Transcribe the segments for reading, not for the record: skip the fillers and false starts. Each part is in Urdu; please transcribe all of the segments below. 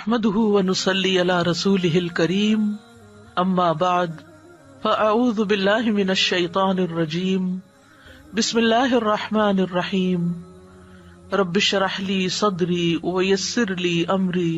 نحمده ونصلي على رسوله الكريم اما بعد فاعوذ بالله من الشيطان الرجيم بسم الله الرحمن الرحيم رب اشرح لي صدري ويسر لي امري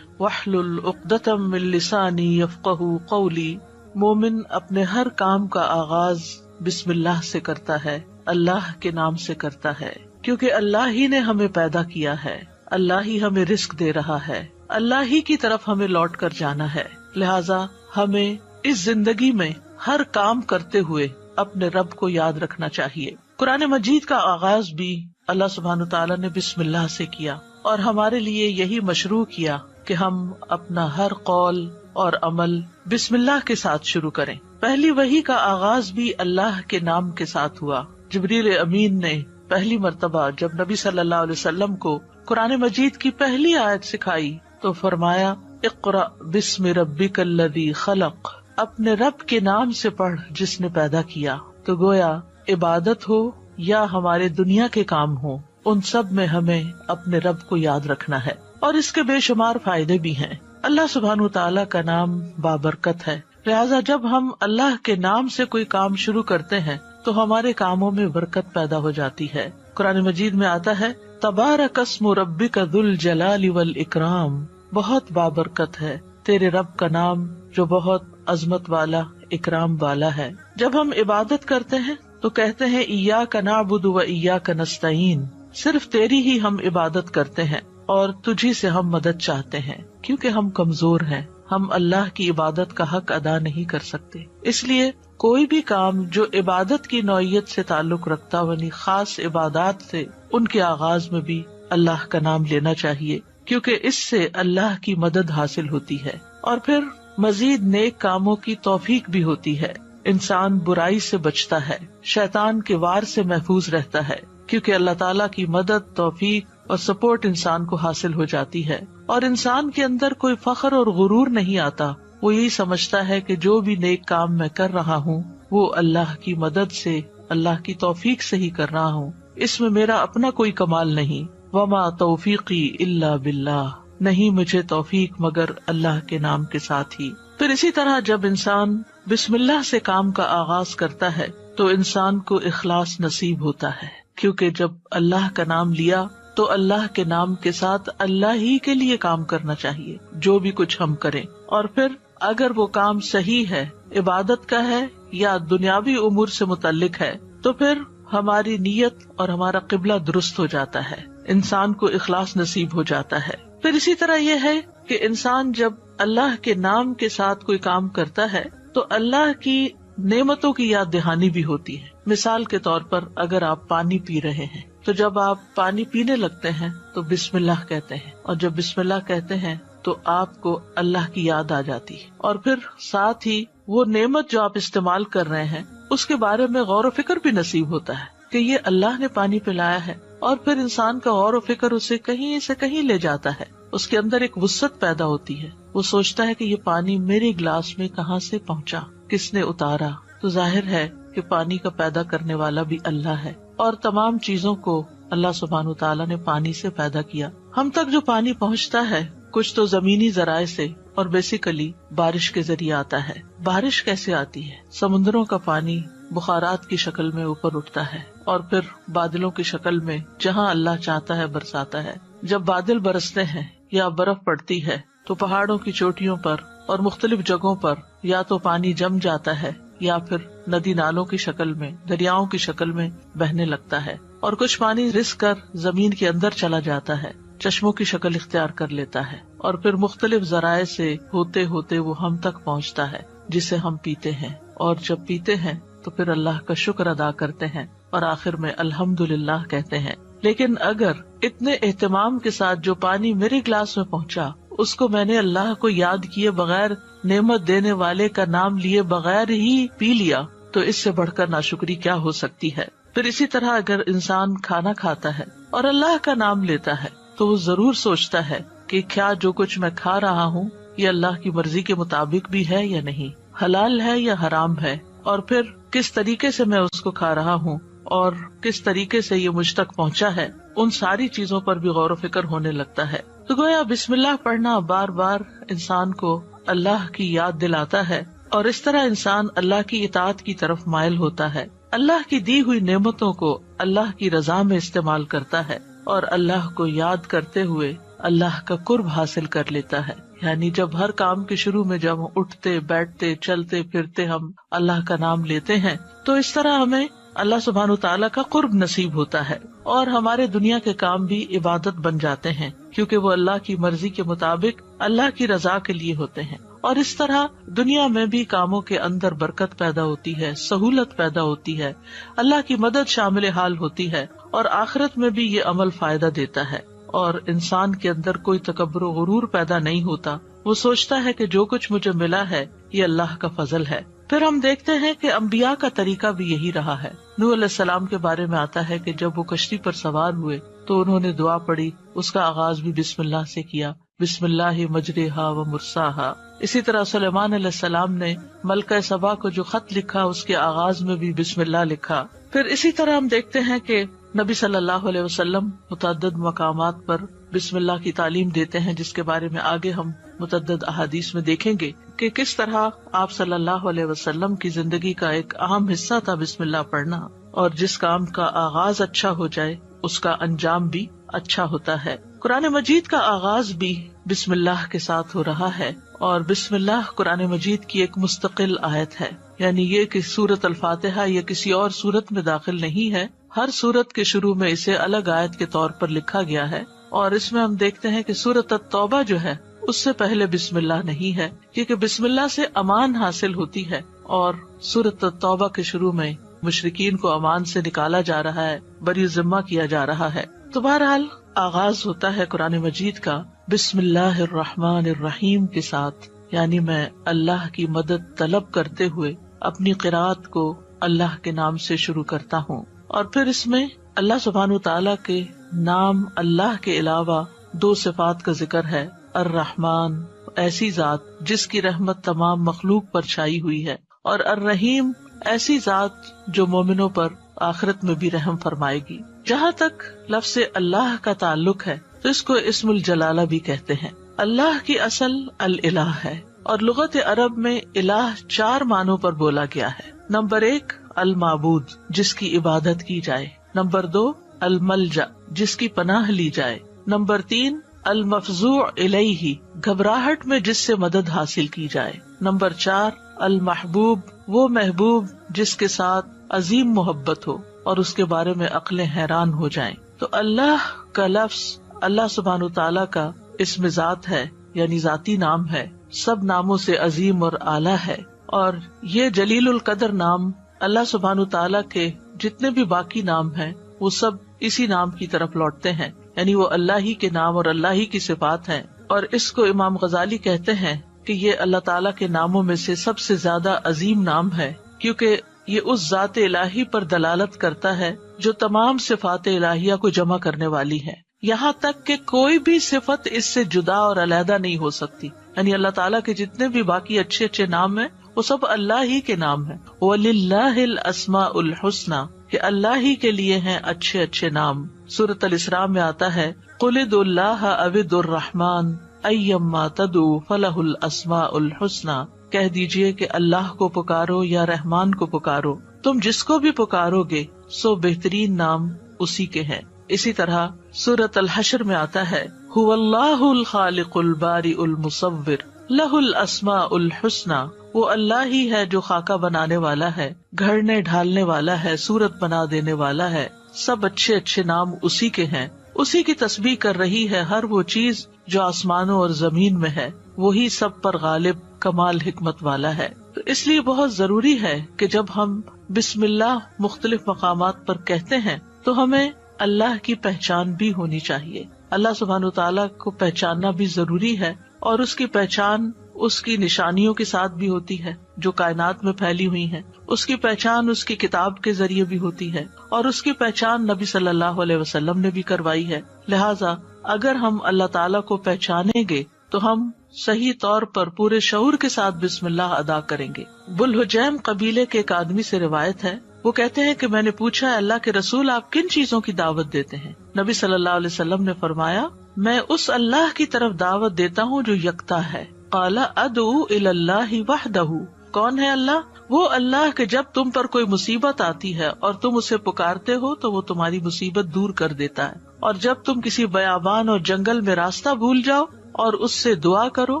واحلل عقدة من لساني يفقهوا قولي۔ مومن اپنے ہر کام کا آغاز بسم اللہ سے کرتا ہے، اللہ کے نام سے کرتا ہے، کیونکہ اللہ ہی نے ہمیں پیدا کیا ہے، اللہ ہی ہمیں رزق دے رہا ہے، اللہ ہی کی طرف ہمیں لوٹ کر جانا ہے۔ لہٰذا ہمیں اس زندگی میں ہر کام کرتے ہوئے اپنے رب کو یاد رکھنا چاہیے۔ قرآن مجید کا آغاز بھی اللہ سبحانہ تعالیٰ نے بسم اللہ سے کیا، اور ہمارے لیے یہی مشروع کیا کہ ہم اپنا ہر قول اور عمل بسم اللہ کے ساتھ شروع کریں۔ پہلی وحی کا آغاز بھی اللہ کے نام کے ساتھ ہوا۔ جبریل امین نے پہلی مرتبہ جب نبی صلی اللہ علیہ وسلم کو قرآن مجید کی پہلی آیت سکھائی تو فرمایا اقرأ بسم ربک الذی خلق، اپنے رب کے نام سے پڑھ جس نے پیدا کیا۔ تو گویا عبادت ہو یا ہمارے دنیا کے کام ہو، ان سب میں ہمیں اپنے رب کو یاد رکھنا ہے، اور اس کے بے شمار فائدے بھی ہیں۔ اللہ سبحانہ تعالیٰ کا نام بابرکت ہے، لہٰذا جب ہم اللہ کے نام سے کوئی کام شروع کرتے ہیں تو ہمارے کاموں میں برکت پیدا ہو جاتی ہے۔ قرآن مجید میں آتا ہے تبارک اسم ربک ذو الجلال والاکرام، بہت بابرکت ہے تیرے رب کا نام جو بہت عظمت والا، اکرام والا ہے۔ جب ہم عبادت کرتے ہیں تو کہتے ہیں ایاک نعبد و ایاک نستعین، صرف تیری ہی ہم عبادت کرتے ہیں اور تجھی سے ہم مدد چاہتے ہیں، کیونکہ ہم کمزور ہیں، ہم اللہ کی عبادت کا حق ادا نہیں کر سکتے۔ اس لیے کوئی بھی کام جو عبادت کی نوعیت سے تعلق رکھتا ہو، یعنی خاص عبادات سے، ان کے آغاز میں بھی اللہ کا نام لینا چاہیے، کیونکہ اس سے اللہ کی مدد حاصل ہوتی ہے، اور پھر مزید نیک کاموں کی توفیق بھی ہوتی ہے۔ انسان برائی سے بچتا ہے، شیطان کے وار سے محفوظ رہتا ہے، کیونکہ اللہ تعالیٰ کی مدد، توفیق اور سپورٹ انسان کو حاصل ہو جاتی ہے، اور انسان کے اندر کوئی فخر اور غرور نہیں آتا۔ وہ یہی سمجھتا ہے کہ جو بھی نیک کام میں کر رہا ہوں وہ اللہ کی مدد سے، اللہ کی توفیق سے ہی کر رہا ہوں، اس میں میرا اپنا کوئی کمال نہیں۔ وما توفیقی الا باللہ، نہیں مجھے توفیق مگر اللہ کے نام کے ساتھ ہی۔ پھر اسی طرح جب انسان بسم اللہ سے کام کا آغاز کرتا ہے تو انسان کو اخلاص نصیب ہوتا ہے، کیونکہ جب اللہ کا نام لیا تو اللہ کے نام کے ساتھ اللہ ہی کے لیے کام کرنا چاہیے جو بھی کچھ ہم کریں، اور پھر اگر وہ کام صحیح ہے، عبادت کا ہے یا دنیاوی امور سے متعلق ہے، تو پھر ہماری نیت اور ہمارا قبلہ درست ہو جاتا ہے، انسان کو اخلاص نصیب ہو جاتا ہے۔ پھر اسی طرح یہ ہے کہ انسان جب اللہ کے نام کے ساتھ کوئی کام کرتا ہے تو اللہ کی نعمتوں کی یاد دہانی بھی ہوتی ہے۔ مثال کے طور پر اگر آپ پانی پی رہے ہیں تو جب آپ پانی پینے لگتے ہیں تو بسم اللہ کہتے ہیں، اور جب بسم اللہ کہتے ہیں تو آپ کو اللہ کی یاد آ جاتی ہے، اور پھر ساتھ ہی وہ نعمت جو آپ استعمال کر رہے ہیں اس کے بارے میں غور و فکر بھی نصیب ہوتا ہے کہ یہ اللہ نے پانی پلایا ہے، اور پھر انسان کا غور و فکر اسے کہیں سے کہیں لے جاتا ہے، اس کے اندر ایک وسعت پیدا ہوتی ہے، وہ سوچتا ہے کہ یہ پانی میرے گلاس میں کہاں سے پہنچا، کس نے اتارا۔ تو ظاہر ہے کہ پانی کا پیدا کرنے والا بھی اللہ ہے، اور تمام چیزوں کو اللہ سبحانہ تعالیٰ نے پانی سے پیدا کیا۔ ہم تک جو پانی پہنچتا ہے کچھ تو زمینی ذرائع سے اور بیسیکلی بارش کے ذریعے آتا ہے۔ بارش کیسے آتی ہے؟ سمندروں کا پانی بخارات کی شکل میں اوپر اٹھتا ہے اور پھر بادلوں کی شکل میں جہاں اللہ چاہتا ہے برساتا ہے۔ جب بادل برستے ہیں یا برف پڑتی ہے تو پہاڑوں کی چوٹیوں پر اور مختلف جگہوں پر یا تو پانی جم جاتا ہے یا پھر ندی نالوں کی شکل میں، دریاؤں کی شکل میں بہنے لگتا ہے، اور کچھ پانی رس کر زمین کے اندر چلا جاتا ہے، چشموں کی شکل اختیار کر لیتا ہے، اور پھر مختلف ذرائع سے ہوتے ہوتے وہ ہم تک پہنچتا ہے جسے ہم پیتے ہیں، اور جب پیتے ہیں تو پھر اللہ کا شکر ادا کرتے ہیں اور آخر میں الحمدللہ کہتے ہیں۔ لیکن اگر اتنے اہتمام کے ساتھ جو پانی میرے گلاس میں پہنچا اس کو میں نے اللہ کو یاد کیے بغیر، نعمت دینے والے کا نام لیے بغیر ہی پی لیا، تو اس سے بڑھ کر ناشکری کیا ہو سکتی ہے۔ پھر اسی طرح اگر انسان کھانا کھاتا ہے اور اللہ کا نام لیتا ہے تو وہ ضرور سوچتا ہے کہ کیا جو کچھ میں کھا رہا ہوں یہ اللہ کی مرضی کے مطابق بھی ہے یا نہیں، حلال ہے یا حرام ہے، اور پھر کس طریقے سے میں اس کو کھا رہا ہوں اور کس طریقے سے یہ مجھ تک پہنچا ہے، ان ساری چیزوں پر بھی غور و فکر ہونے لگتا ہے۔ تو گویا بسم اللہ پڑھنا بار بار انسان کو اللہ کی یاد دلاتا ہے، اور اس طرح انسان اللہ کی اطاعت کی طرف مائل ہوتا ہے، اللہ کی دی ہوئی نعمتوں کو اللہ کی رضا میں استعمال کرتا ہے، اور اللہ کو یاد کرتے ہوئے اللہ کا قرب حاصل کر لیتا ہے۔ یعنی جب ہر کام کے شروع میں جب ہم اٹھتے بیٹھتے چلتے پھرتے ہم اللہ کا نام لیتے ہیں، تو اس طرح ہمیں اللہ سبحانہ تعالیٰ کا قرب نصیب ہوتا ہے، اور ہمارے دنیا کے کام بھی عبادت بن جاتے ہیں، کیونکہ وہ اللہ کی مرضی کے مطابق اللہ کی رضا کے لیے ہوتے ہیں۔ اور اس طرح دنیا میں بھی کاموں کے اندر برکت پیدا ہوتی ہے، سہولت پیدا ہوتی ہے، اللہ کی مدد شامل حال ہوتی ہے، اور آخرت میں بھی یہ عمل فائدہ دیتا ہے، اور انسان کے اندر کوئی تکبر و غرور پیدا نہیں ہوتا۔ وہ سوچتا ہے کہ جو کچھ مجھے ملا ہے یہ اللہ کا فضل ہے۔ پھر ہم دیکھتے ہیں کہ انبیاء کا طریقہ بھی یہی رہا ہے۔ نوح علیہ السلام کے بارے میں آتا ہے کہ جب وہ کشتی پر سوار ہوئے تو انہوں نے دعا پڑھی، اس کا آغاز بھی بسم اللہ سے کیا، بسم اللہ مجریہا و مرساہا۔ اسی طرح سلیمان علیہ السلام نے ملکہ سبا کو جو خط لکھا اس کے آغاز میں بھی بسم اللہ لکھا۔ پھر اسی طرح ہم دیکھتے ہیں کہ نبی صلی اللہ علیہ وسلم متعدد مقامات پر بسم اللہ کی تعلیم دیتے ہیں، جس کے بارے میں آگے ہم متعدد احادیث میں دیکھیں گے کہ کس طرح آپ صلی اللہ علیہ وسلم کی زندگی کا ایک اہم حصہ تھا بسم اللہ پڑھنا، اور جس کام کا آغاز اچھا ہو جائے اس کا انجام بھی اچھا ہوتا ہے۔ قرآن مجید کا آغاز بھی بسم اللہ کے ساتھ ہو رہا ہے، اور بسم اللہ قرآن مجید کی ایک مستقل آیت ہے، یعنی یہ کہ سورۃ الفاتحہ یہ کسی اور سورت میں داخل نہیں ہے، ہر سورت کے شروع میں اسے الگ آیت کے طور پر لکھا گیا ہے۔ اور اس میں ہم دیکھتے ہیں کہ سورۃ التوبہ جو ہے اس سے پہلے بسم اللہ نہیں ہے، کیونکہ بسم اللہ سے امان حاصل ہوتی ہے، اور سورۃ التوبہ کے شروع میں مشرکین کو امان سے نکالا جا رہا ہے، بری ذمہ کیا جا رہا ہے۔ تو بہرحال آغاز ہوتا ہے قرآن مجید کا بسم اللہ الرحمن الرحیم کے ساتھ، یعنی میں اللہ کی مدد طلب کرتے ہوئے اپنی قرات کو اللہ کے نام سے شروع کرتا ہوں۔ اور پھر اس میں اللہ سبحانہ تعالیٰ کے نام اللہ کے علاوہ دو صفات کا ذکر ہے، الرحمن ایسی ذات جس کی رحمت تمام مخلوق پر چھائی ہوئی ہے، اور الرحیم ایسی ذات جو مومنوں پر آخرت میں بھی رحم فرمائے گی۔ جہاں تک لفظ اللہ کا تعلق ہے تو اس کو اسم الجلالہ بھی کہتے ہیں۔ اللہ کی اصل الالہ ہے، اور لغت عرب میں الہ 4 معنوں پر بولا گیا ہے۔ نمبر 1 المعبود جس کی عبادت کی جائے، نمبر 2 الملجا جس کی پناہ لی جائے، نمبر 3 المفزوع الیہ گھبراہٹ میں جس سے مدد حاصل کی جائے، نمبر 4 المحبوب وہ محبوب جس کے ساتھ عظیم محبت ہو اور اس کے بارے میں عقلیں حیران ہو جائیں۔ تو اللہ کا لفظ اللہ سبحانہ تعالیٰ کا اسم ذات ہے، یعنی ذاتی نام ہے، سب ناموں سے عظیم اور اعلیٰ ہے، اور یہ جلیل القدر نام اللہ سبحانہ تعالیٰ کے جتنے بھی باقی نام ہیں وہ سب اسی نام کی طرف لوٹتے ہیں، یعنی وہ اللہ ہی کے نام اور اللہ ہی کی صفات ہیں۔ اور اس کو امام غزالی کہتے ہیں کہ یہ اللہ تعالیٰ کے ناموں میں سے سب سے زیادہ عظیم نام ہے، کیونکہ یہ اس ذات الہی پر دلالت کرتا ہے جو تمام صفات الہیہ کو جمع کرنے والی ہے، یہاں تک کہ کوئی بھی صفت اس سے جدا اور علیحدہ نہیں ہو سکتی۔ یعنی اللہ تعالیٰ کے جتنے بھی باقی اچھے اچھے نام ہیں وہ سب اللہ ہی کے نام ہیں۔ وَلِلَّهِ الْأَسْمَاءُ الْحُسْنَى کہ اللہ ہی کے لیے ہیں اچھے اچھے نام۔ سورۃ الاسراء میں آتا ہے قُلِ ادْعُوا اللَّهَ أَوِ ادْعُوا الرَّحْمَٰنَ أَيَّمَّا تَدْعُوا فَلَهُ الْأَسْمَاءُ الْحُسْنَى کہہ دیجئے کہ اللہ کو پکارو یا رحمان کو پکارو، تم جس کو بھی پکارو گے سو بہترین نام اسی کے ہیں۔ اسی طرح سورۃ الحشر میں آتا ہے هُوَ اللَّهُ الْخَالِقُ الْبَارِئُ الْمُصَوِّرُ لَهُ الْأَسْمَاءُ الْحُسْنَى وہ اللہ ہی ہے جو خاکہ بنانے والا ہے، گھڑنے ڈھالنے والا ہے، صورت بنا دینے والا ہے، سب اچھے اچھے نام اسی کے ہیں۔ اسی کی تسبیح کر رہی ہے ہر وہ چیز جو آسمانوں اور زمین میں ہے، وہی سب پر غالب کمال حکمت والا ہے۔ تو اس لیے بہت ضروری ہے کہ جب ہم بسم اللہ مختلف مقامات پر کہتے ہیں تو ہمیں اللہ کی پہچان بھی ہونی چاہیے۔ اللہ سبحانہ تعالیٰ کو پہچاننا بھی ضروری ہے، اور اس کی پہچان اس کی نشانیوں کے ساتھ بھی ہوتی ہے جو کائنات میں پھیلی ہوئی ہیں، اس کی پہچان اس کی کتاب کے ذریعے بھی ہوتی ہے، اور اس کی پہچان نبی صلی اللہ علیہ وسلم نے بھی کروائی ہے۔ لہٰذا اگر ہم اللہ تعالیٰ کو پہچانیں گے تو ہم صحیح طور پر پورے شعور کے ساتھ بسم اللہ ادا کریں گے۔ بلحجیم قبیلے کے ایک آدمی سے روایت ہے، وہ کہتے ہیں کہ میں نے پوچھا اللہ کے رسول آپ کن چیزوں کی دعوت دیتے ہیں؟ نبی صلی اللہ علیہ وسلم نے فرمایا میں اس اللہ کی طرف دعوت دیتا ہوں جو یکتا ہے. قال ادعو الی اللہ وحدہ. کون ہے اللہ؟ وہ اللہ کہ جب تم پر کوئی مصیبت آتی ہے اور تم اسے پکارتے ہو تو وہ تمہاری مصیبت دور کر دیتا ہے، اور جب تم کسی بیابان اور جنگل میں راستہ بھول جاؤ اور اس سے دعا کرو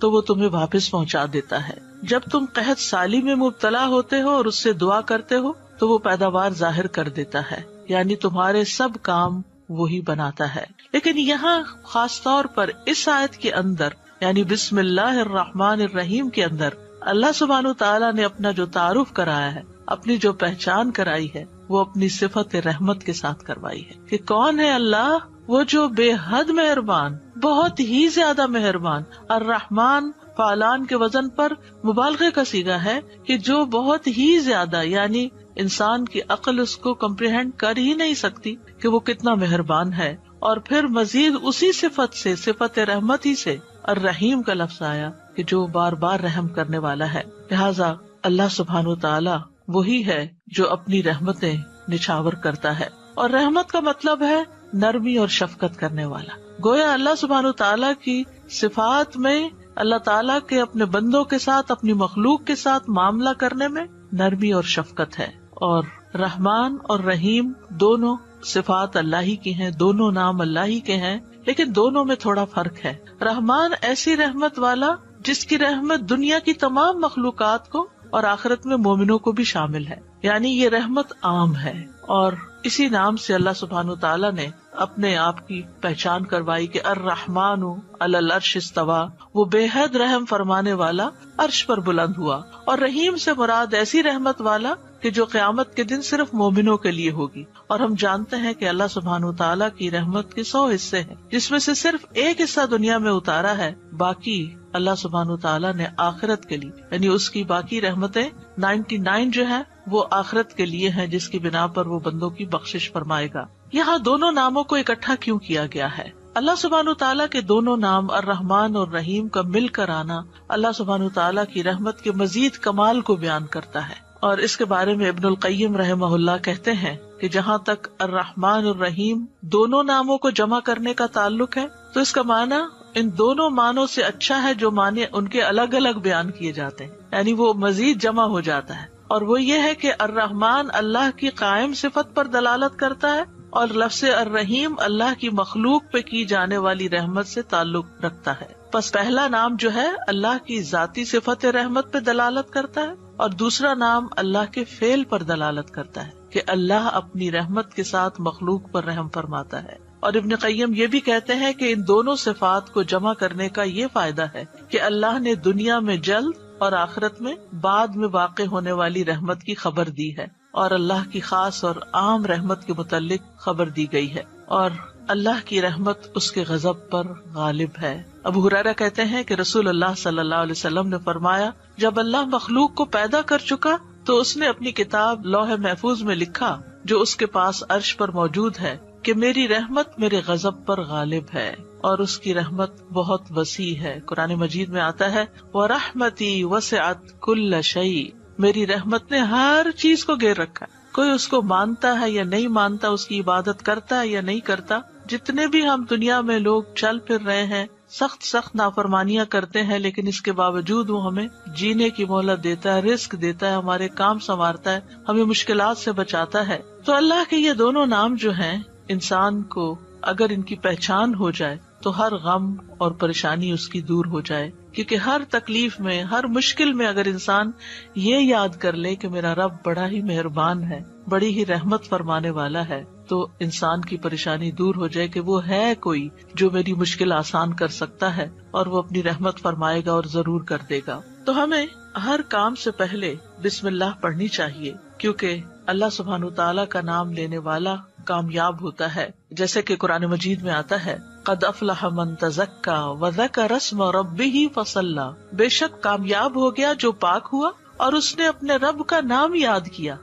تو وہ تمہیں واپس پہنچا دیتا ہے. جب تم قحط سالی میں مبتلا ہوتے ہو اور اس سے دعا کرتے ہو تو وہ پیداوار ظاہر کر دیتا ہے. یعنی تمہارے سب کام وہی بناتا ہے. لیکن یہاں خاص طور پر اس آیت کے اندر یعنی بسم اللہ الرحمن الرحیم کے اندر اللہ سبحانہ وتعالیٰ نے اپنا جو تعارف کرایا ہے، اپنی جو پہچان کرائی ہے، وہ اپنی صفت رحمت کے ساتھ کروائی ہے کہ کون ہے اللہ؟ وہ جو بے حد مہربان، بہت ہی زیادہ مہربان. الرحمن فعلان کے وزن پر مبالغے کا صیغہ ہے کہ جو بہت ہی زیادہ، یعنی انسان کی عقل اس کو کمپریہینڈ کر ہی نہیں سکتی کہ وہ کتنا مہربان ہے. اور پھر مزید اسی صفت سے، صفت رحمت ہی سے الرحیم کا لفظ آیا کہ جو بار بار رحم کرنے والا ہے. لہٰذا اللہ سبحانہ وتعالی وہی ہے جو اپنی رحمتیں نچھاور کرتا ہے، اور رحمت کا مطلب ہے نرمی اور شفقت کرنے والا. گویا اللہ سبحانہ وتعالی کی صفات میں اللہ تعالیٰ کے اپنے بندوں کے ساتھ، اپنی مخلوق کے ساتھ معاملہ کرنے میں نرمی اور شفقت ہے. اور رحمان اور رحیم دونوں صفات اللہ ہی کی ہیں، دونوں نام اللہ ہی کے ہیں، لیکن دونوں میں تھوڑا فرق ہے. رحمان ایسی رحمت والا جس کی رحمت دنیا کی تمام مخلوقات کو اور آخرت میں مومنوں کو بھی شامل ہے، یعنی یہ رحمت عام ہے. اور اسی نام سے اللہ سبحانہ تعالیٰ نے اپنے آپ کی پہچان کروائی کہ الرحمن علی العرش استویٰ، وہ بے حد رحم فرمانے والا عرش پر بلند ہوا. اور رحیم سے مراد ایسی رحمت والا کہ جو قیامت کے دن صرف مومنوں کے لیے ہوگی. اور ہم جانتے ہیں کہ اللہ سبحانہ تعالیٰ کی رحمت کے 100 حصے ہیں، جس میں سے صرف ایک حصہ دنیا میں اتارا ہے، باقی اللہ سبحانہ تعالیٰ نے آخرت کے لیے، یعنی اس کی باقی رحمتیں 99 جو ہے وہ آخرت کے لیے ہیں، جس کی بنا پر وہ بندوں کی بخشش فرمائے گا. یہاں دونوں ناموں کو اکٹھا کیوں کیا گیا ہے؟ اللہ سبحانہ تعالیٰ کے دونوں نام الرحمن اور رحیم کا مل کر آنا اللہ سبحانہ تعالیٰ کی رحمت کے مزید کمال کو بیان کرتا ہے. اور اس کے بارے میں ابن القیم رحمہ اللہ کہتے ہیں کہ جہاں تک الرحمن الرحیم دونوں ناموں کو جمع کرنے کا تعلق ہے تو اس کا معنی ان دونوں معنوں سے اچھا ہے جو معنی ان کے الگ الگ بیان کیے جاتے ہیں، یعنی وہ مزید جمع ہو جاتا ہے. اور وہ یہ ہے کہ الرحمن اللہ کی قائم صفت پر دلالت کرتا ہے، اور لفظ الرحیم اللہ کی مخلوق پہ کی جانے والی رحمت سے تعلق رکھتا ہے. پس پہلا نام جو ہے اللہ کی ذاتی صفت رحمت پہ دلالت کرتا ہے، اور دوسرا نام اللہ کے فعل پر دلالت کرتا ہے کہ اللہ اپنی رحمت کے ساتھ مخلوق پر رحم فرماتا ہے. اور ابن قیم یہ بھی کہتے ہیں کہ ان دونوں صفات کو جمع کرنے کا یہ فائدہ ہے کہ اللہ نے دنیا میں جلد اور آخرت میں بعد میں واقع ہونے والی رحمت کی خبر دی ہے، اور اللہ کی خاص اور عام رحمت کے متعلق خبر دی گئی ہے، اور اللہ کی رحمت اس کے غضب پر غالب ہے. ابو ہریرہ کہتے ہیں کہ رسول اللہ صلی اللہ علیہ وسلم نے فرمایا، جب اللہ مخلوق کو پیدا کر چکا تو اس نے اپنی کتاب لوح محفوظ میں لکھا جو اس کے پاس عرش پر موجود ہے کہ میری رحمت میرے غضب پر غالب ہے، اور اس کی رحمت بہت وسیع ہے. قرآن مجید میں آتا ہے وَرَحْمَتِي وَسِعَتْ كُلَّ شَيْءٍ، میری رحمت نے ہر چیز کو گھیر رکھا. کوئی اس کو مانتا ہے یا نہیں مانتا، اس کی عبادت کرتا ہے یا نہیں کرتا، جتنے بھی ہم دنیا میں لوگ چل پھر رہے ہیں، سخت نافرمانیاں کرتے ہیں، لیکن اس کے باوجود وہ ہمیں جینے کی مہلت دیتا ہے، رزق دیتا ہے، ہمارے کام سنوارتا ہے، ہمیں مشکلات سے بچاتا ہے. تو اللہ کے یہ دونوں نام جو ہیں، انسان کو اگر ان کی پہچان ہو جائے تو ہر غم اور پریشانی اس کی دور ہو جائے. کیونکہ ہر تکلیف میں، ہر مشکل میں اگر انسان یہ یاد کر لے کہ میرا رب بڑا ہی مہربان ہے، بڑی ہی رحمت فرمانے والا ہے، تو انسان کی پریشانی دور ہو جائے کہ وہ ہے کوئی جو میری مشکل آسان کر سکتا ہے، اور وہ اپنی رحمت فرمائے گا اور ضرور کر دے گا. تو ہمیں ہر کام سے پہلے بسم اللہ پڑھنی چاہیے، کیونکہ اللہ سبحانہ تعالیٰ کا نام لینے والا کامیاب ہوتا ہے. جیسے کہ قرآن مجید میں آتا ہے قد افلح من تزکا وذکر اسم ربہ فصلی، بے شک کامیاب ہو گیا جو پاک ہوا اور اس نے اپنے رب کا نام یاد کیا.